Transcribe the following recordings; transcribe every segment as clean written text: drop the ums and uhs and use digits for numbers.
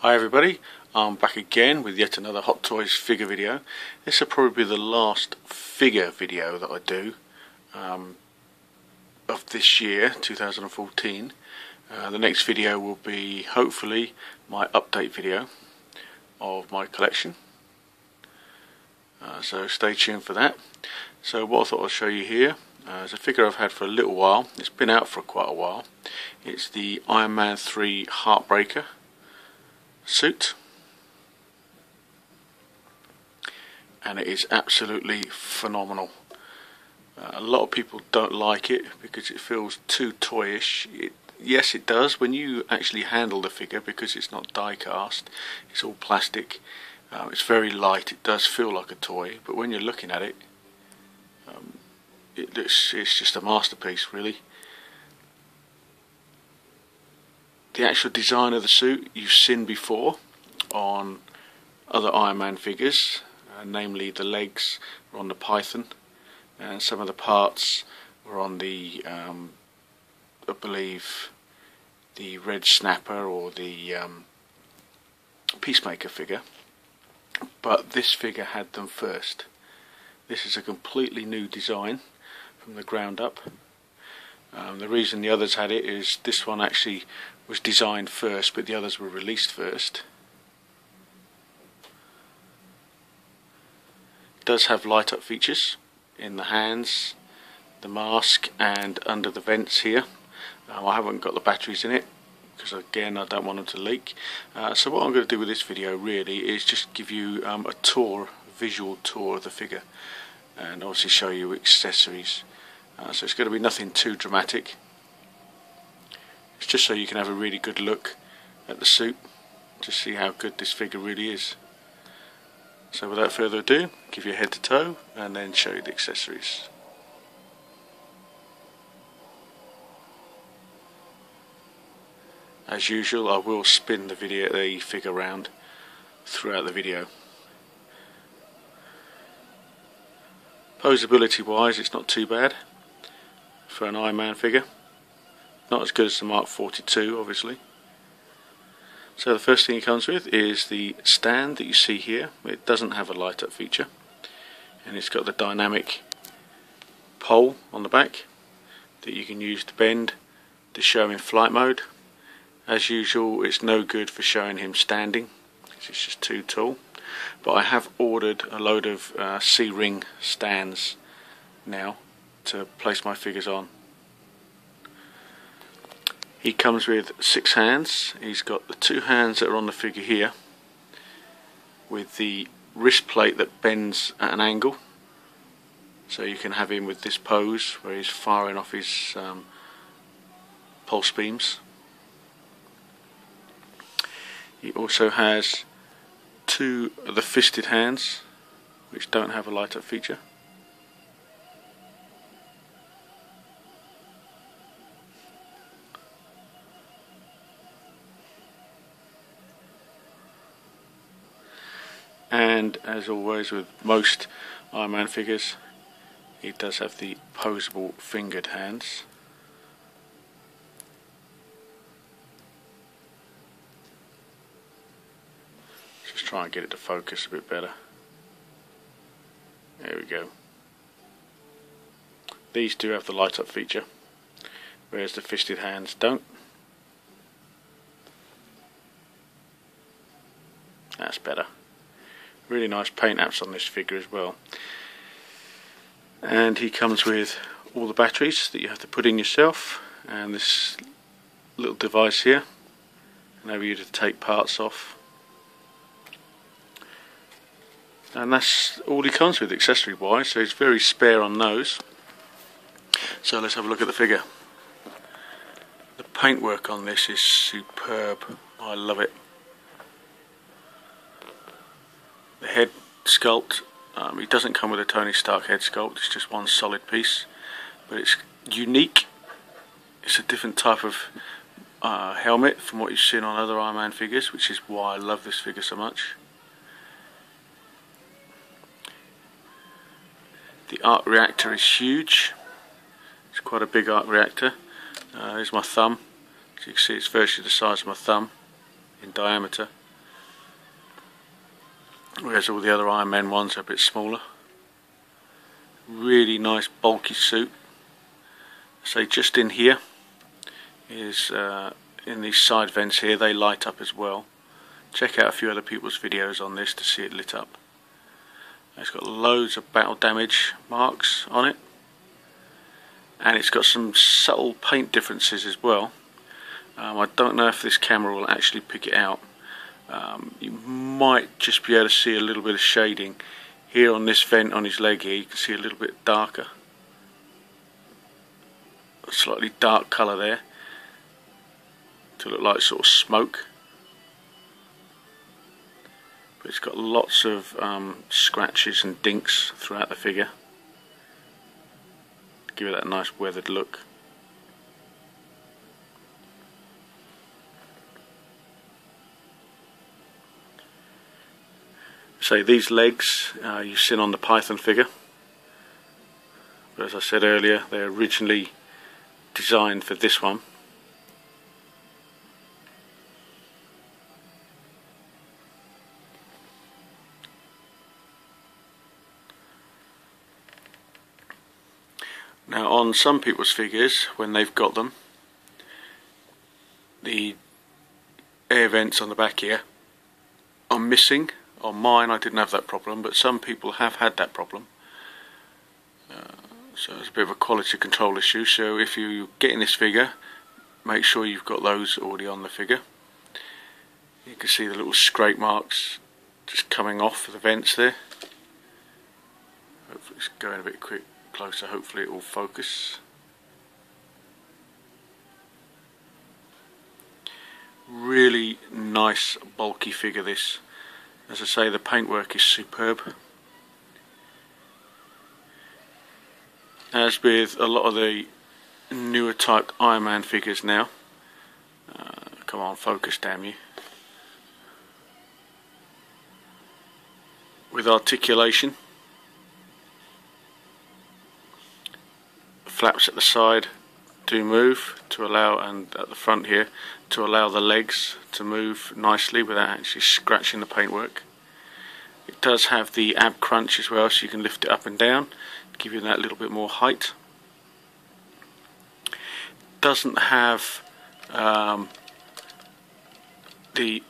Hi everybody, I'm back again with yet another Hot Toys figure video. This will probably be the last figure video that I do of this year, 2014. The next video will be hopefully my update video of my collection. So stay tuned for that. So what I thought I'd show you here is a figure I've had for a little while. It's been out for quite a while. It's the Iron Man 3 Heartbreaker suit, and it is absolutely phenomenal. A lot of people don't like it because it feels too toyish. Yes, it does when you actually handle the figure, because it's not die cast, it's all plastic. It's very light, it does feel like a toy, but when you're looking at it, it's just a masterpiece, really. The actual design of the suit you've seen before on other Iron Man figures, namely the legs were on the Python, and some of the parts were on the, I believe, the Red Snapper or the Peacemaker figure. But this figure had them first. This is a completely new design from the ground up. The reason the others had it is this one actually was designed first, but the others were released first. It does have light up features in the hands, the mask, and under the vents here. I haven't got the batteries in it because, again, I don't want them to leak. So what I'm going to do with this video really is just give you a visual tour of the figure, and obviously show you accessories. So it's going to be nothing too dramatic. It's just so you can have a really good look at the suit to see how good this figure really is. So without further ado, give you a head to toe and then show you the accessories. As usual, I will spin the figure around throughout the video. Posability wise, it's not too bad for an Iron Man figure. Not as good as the Mark 42, obviously. So the first thing it comes with is the stand that you see here. It doesn't have a light up feature, and it's got the dynamic pole on the back that you can use to bend to show him in flight mode. As usual, it's no good for showing him standing because it's just too tall. But I have ordered a load of C-ring stands now to place my figures on. He comes with 6 hands. He's got the 2 hands that are on the figure here, with the wrist plate that bends at an angle, so you can have him with this pose where he's firing off his pulse beams. He also has 2 of the fisted hands, which don't have a light up feature. And as always with most Iron Man figures, he does have the posable fingered hands. Just try and get it to focus a bit better. There we go. These do have the light up feature, whereas the fisted hands don't. That's better. Really nice paint apps on this figure as well. And he comes with all the batteries that you have to put in yourself, and this little device here, enable you to take parts off. And that's all he comes with accessory wise, so he's very spare on those. So let's have a look at the figure. The paintwork on this is superb. I love it. The head sculpt, it doesn't come with a Tony Stark head sculpt, it's just one solid piece, but it's unique. It's a different type of helmet from what you've seen on other Iron Man figures, which is why I love this figure so much. The arc reactor is huge. It's quite a big arc reactor. Here's my thumb. As you can see, it's virtually the size of my thumb in diameter. whereas all the other Iron Man ones are a bit smaller. Really nice bulky suit. So just in here is in these side vents here, they light up as well. Check out a few other people's videos on this to see it lit up. It's got loads of battle damage marks on it, and it's got some subtle paint differences as well. I don't know if this camera will actually pick it out. You might just be able to see a little bit of shading here on this vent on his leg here. You can see a little bit darker, a slightly dark colour there to look like sort of smoke. But it's got lots of scratches and dinks throughout the figure to give it that nice weathered look. So these legs you've seen on the Python figure, but as I said earlier, they're originally designed for this one. Now on some people's figures, when they've got them, the air vents on the back here are missing. On mine I didn't have that problem, but some people have had that problem. So it's a bit of a quality control issue. So if you're getting this figure, make sure you've got those already on the figure. You can see the little scrape marks just coming off the vents there. Hopefully it's going a bit closer, hopefully it will focus. Really nice bulky figure this. As I say, the paintwork is superb. As with a lot of the newer type Iron Man figures now, come on, focus, damn you. With articulation, flaps at the side do move to allow, and at the front here, to allow the legs to move nicely without actually scratching the paintwork. It does have the ab crunch as well, so you can lift it up and down, give you that little bit more height. Doesn't have the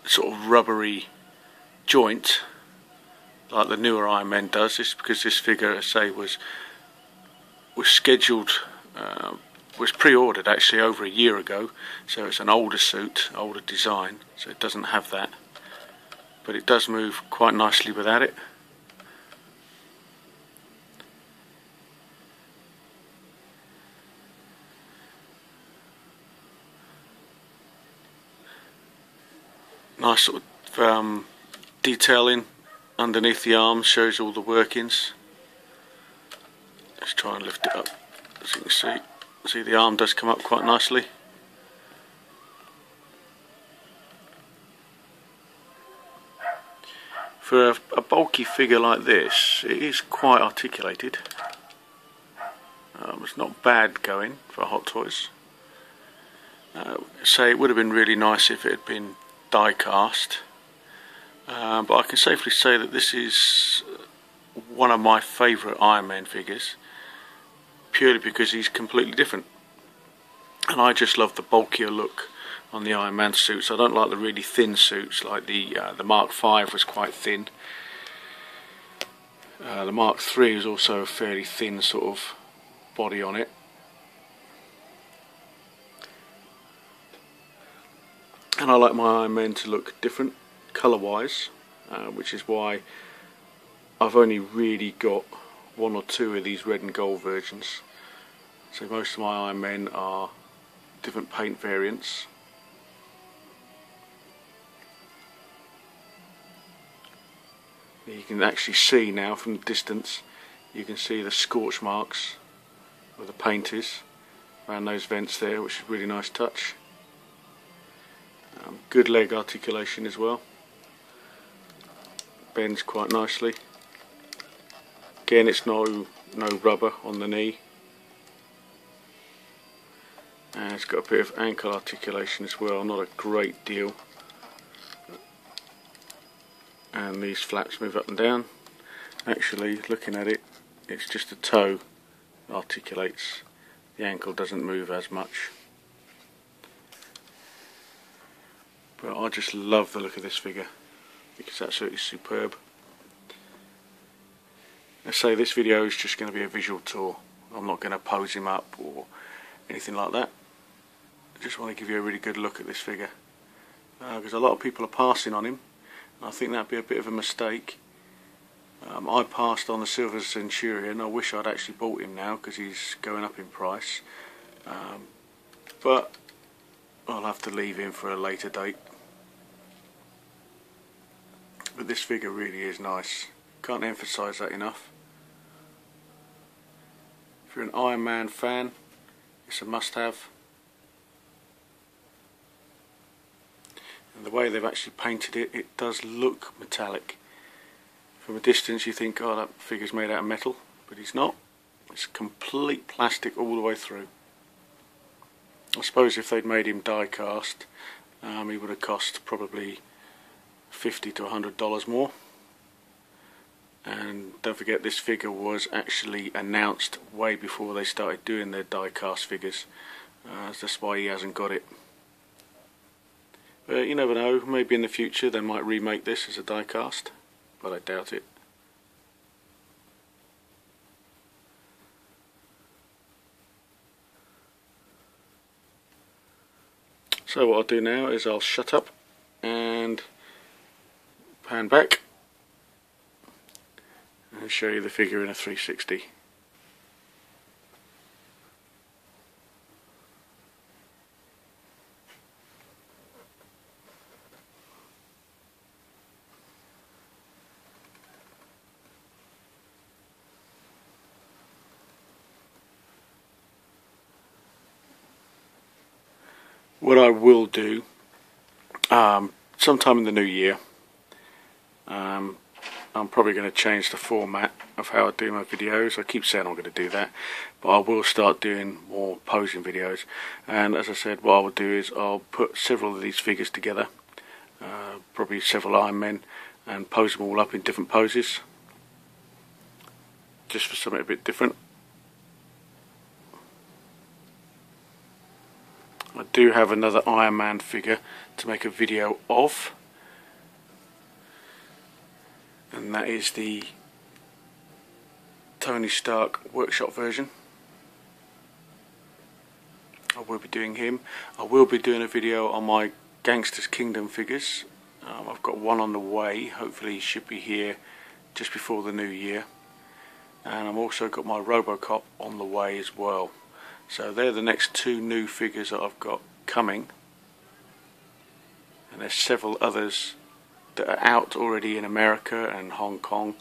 sort of rubbery joint like the newer Iron Man does. This because this figure, I say, was scheduled, was pre-ordered actually over a year ago, so it's an older suit, older design, so it doesn't have that, but it does move quite nicely without it. Nice sort of detailing underneath the arm, shows all the workings. Let's try and lift it up. As you can see the arm does come up quite nicely. For a bulky figure like this, it is quite articulated. It's not bad going for Hot Toys. Say it would have been really nice if it had been die cast, but I can safely say that this is one of my favourite Iron Man figures, purely because he's completely different, and I just love the bulkier look on the Iron Man suits. I don't like the really thin suits, like the Mark V was quite thin. The Mark III is also a fairly thin sort of body on it. And I like my Iron Man to look different colour wise, which is why I've only really got one or two of these red and gold versions. So most of my Iron Men are different paint variants. You can actually see now from the distance, you can see the scorch marks where the paint is around those vents there, which is a really nice touch. Good leg articulation as well, bends quite nicely. Again, it's no rubber on the knee, and it's got a bit of ankle articulation as well, not a great deal. and these flaps move up and down. Actually, looking at it, it's just the toe that articulates. The ankle doesn't move as much. But I just love the look of this figure. It's absolutely superb. I say this video is just going to be a visual tour. I'm not going to pose him up or anything like that. I just want to give you a really good look at this figure, because a lot of people are passing on him, and I think that'd be a bit of a mistake. I passed on the Silver Centurion. I wish I'd actually bought him now because he's going up in price, but I'll have to leave him for a later date. But this figure really is nice. Can't emphasise that enough. If you're an Iron Man fan, it's a must-have. And the way they've actually painted it, it does look metallic. From a distance you think, oh, that figure's made out of metal, but he's not. It's complete plastic all the way through. I suppose if they'd made him die cast, he would have cost probably $50 to $100 more. And don't forget, this figure was actually announced way before they started doing their die cast figures. That's why he hasn't got it. But you never know, maybe in the future they might remake this as a die cast, but I doubt it. So what I'll do now is I'll shut up and pan back and show you the figure in a 360. What I will do sometime in the new year, I'm probably going to change the format of how I do my videos. I keep saying I'm going to do that, but I will start doing more posing videos. And as I said, what I will do is I'll put several of these figures together, probably several Iron Men, and pose them all up in different poses, just for something a bit different. I do have another Iron Man figure to make a video of, and that is the Tony Stark workshop version. I will be doing him. I will be doing a video on my Gangsters Kingdom figures. I've got one on the way. Hopefully he should be here just before the new year. And I've also got my Robocop on the way as well. So they're the next two new figures that I've got coming. And there's several others that are out already in America and Hong Kong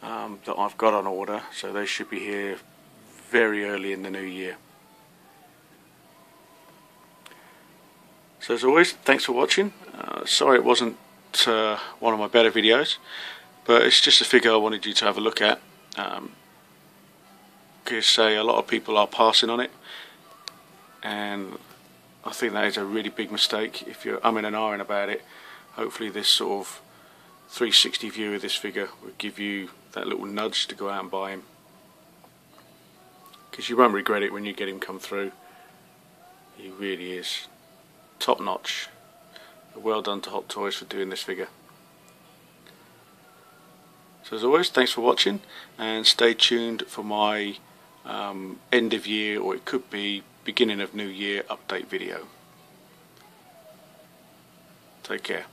that I've got on order. So they should be here very early in the new year. So as always, thanks for watching. Sorry it wasn't one of my better videos, but it's just a figure I wanted you to have a look at. Because say a lot of people are passing on it, and I think that is a really big mistake. If you're umming and ahhing about it, hopefully this sort of 360 view of this figure will give you that little nudge to go out and buy him, because you won't regret it when you get him come through. He really is top notch. Well done to Hot Toys for doing this figure. So as always, thanks for watching, and stay tuned for my end of year, or it could be beginning of new year update video. Take care.